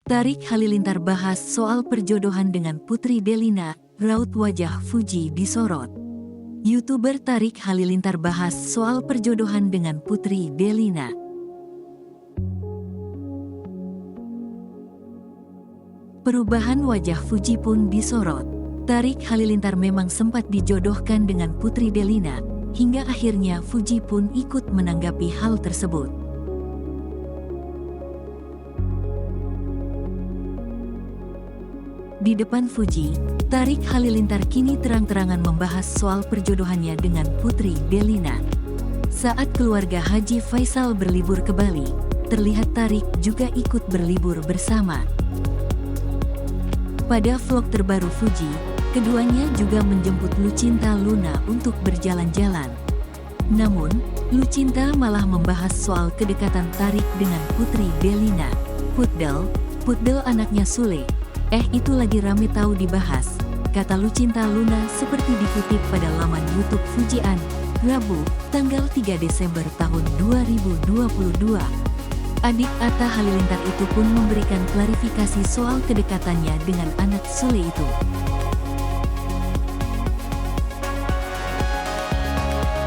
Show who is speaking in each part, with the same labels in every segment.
Speaker 1: Tarik Halilintar bahas soal perjodohan dengan Putri Delina, raut wajah Fuji disorot. YouTuber Tarik Halilintar bahas soal perjodohan dengan Putri Delina. Perubahan wajah Fuji pun disorot. Tarik Halilintar memang sempat dijodohkan dengan Putri Delina, hingga akhirnya Fuji pun ikut menanggapi hal tersebut. Di depan Fuji, Tarik Halilintar kini terang-terangan membahas soal perjodohannya dengan Putri Delina. Saat keluarga Haji Faisal berlibur ke Bali, terlihat Tarik juga ikut berlibur bersama. Pada vlog terbaru Fuji, keduanya juga menjemput Lucinta Luna untuk berjalan-jalan. Namun, Lucinta malah membahas soal kedekatan Tarik dengan Putri Delina. Putdel anaknya Sule. Itu lagi rame tahu dibahas, kata Lucinta Luna seperti dikutip pada laman YouTube Fujian, Rabu, tanggal 3 Desember tahun 2022. Adik Atta Halilintar itu pun memberikan klarifikasi soal kedekatannya dengan anak Sule itu.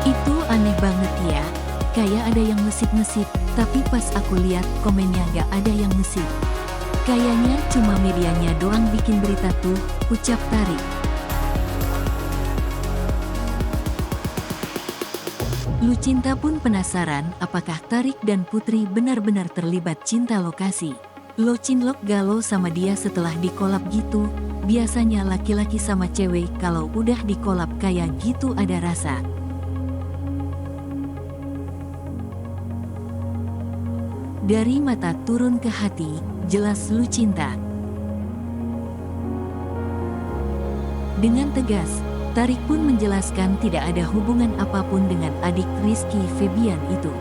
Speaker 1: Itu aneh banget ya, kayak ada yang ngesip-ngesip, tapi pas aku lihat komennya gak ada yang ngesip. Kayaknya cuma medianya doang bikin berita tuh, ucap Tarik. Lucinta pun penasaran apakah Tarik dan Putri benar-benar terlibat cinta lokasi. Lo cinlok galau sama dia setelah dikolab gitu, biasanya laki-laki sama cewek kalau udah dikolab kayak gitu ada rasa. Dari mata turun ke hati, jelas Lucinta. Dengan tegas, Tarik pun menjelaskan tidak ada hubungan apapun dengan adik Rizky Febian itu.